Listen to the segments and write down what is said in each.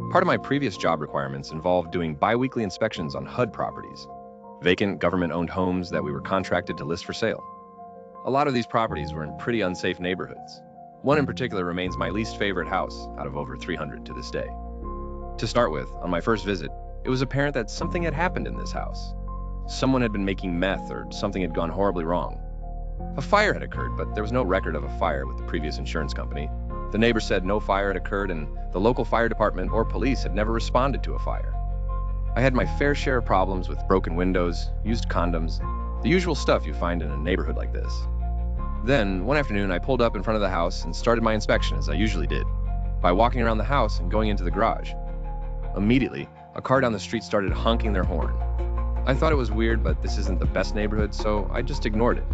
Part of my previous job requirements involved doing bi-weekly inspections on HUD properties, vacant government-owned homes that we were contracted to list for sale. A lot of these properties were in pretty unsafe neighborhoods. One in particular remains my least favorite house out of over 300 to this day. To start with, on my first visit, it was apparent that something had happened in this house. Someone had been making meth or something had gone horribly wrong. A fire had occurred, but there was no record of a fire with the previous insurance company. The neighbor said no fire had occurred and the local fire department or police had never responded to a fire. I had my fair share of problems with broken windows, used condoms, the usual stuff you find in a neighborhood like this. Then, one afternoon, I pulled up in front of the house and started my inspection as I usually did, by walking around the house and going into the garage. Immediately, a car down the street started honking their horn. I thought it was weird, but this isn't the best neighborhood, so I just ignored it.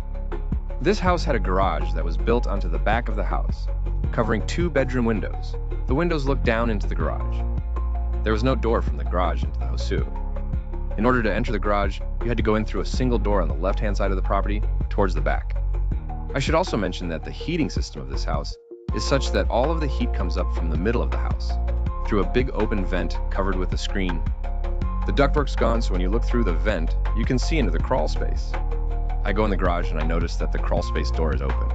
This house had a garage that was built onto the back of the house, covering 2 bedroom windows. The windows looked down into the garage. There was no door from the garage into the HUD. In order to enter the garage, you had to go in through a single door on the left-hand side of the property towards the back. I should also mention that the heating system of this house is such that all of the heat comes up from the middle of the house, through a big open vent covered with a screen. The ductwork's gone, so when you look through the vent, you can see into the crawl space. I go in the garage and I notice that the crawl space door is open.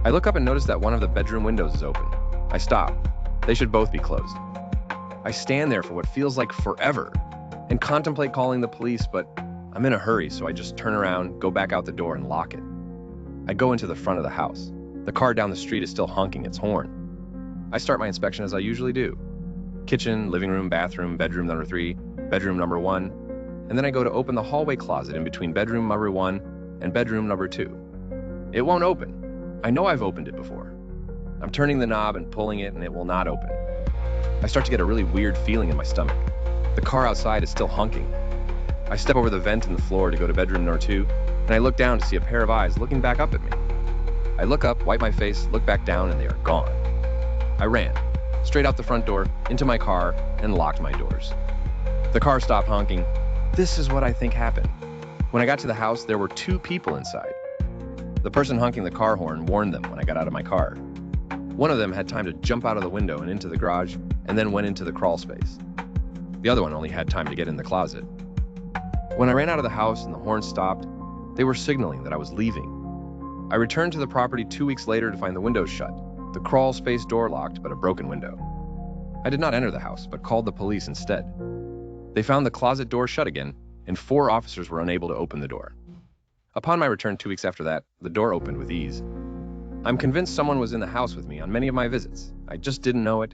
I look up and notice that one of the bedroom windows is open. I stop. They should both be closed. I stand there for what feels like forever and contemplate calling the police, but I'm in a hurry, so I just turn around, go back out the door, and lock it. I go into the front of the house. The car down the street is still honking its horn. I start my inspection as I usually do. Kitchen, living room, bathroom, bedroom number 3, bedroom number 1, and then I go to open the hallway closet in between bedroom number 1 and bedroom number 2. It won't open. I know I've opened it before. I'm turning the knob and pulling it, and it will not open. I start to get a really weird feeling in my stomach. The car outside is still honking. I step over the vent in the floor to go to bedroom number 2, and I look down to see a pair of eyes looking back up at me. I look up, wipe my face, look back down, and they are gone. I ran, straight out the front door, into my car, and locked my doors. The car stopped honking. This is what I think happened. When I got to the house, there were 2 people inside. The person honking the car horn warned them when I got out of my car. One of them had time to jump out of the window and into the garage, and then went into the crawl space. The other one only had time to get in the closet. When I ran out of the house and the horn stopped, they were signaling that I was leaving. I returned to the property 2 weeks later to find the windows shut, the crawl space door locked, but a broken window. I did not enter the house, but called the police instead. They found the closet door shut again, and 4 officers were unable to open the door. Upon my return 2 weeks after that, the door opened with ease. I'm convinced someone was in the house with me on many of my visits. I just didn't know it,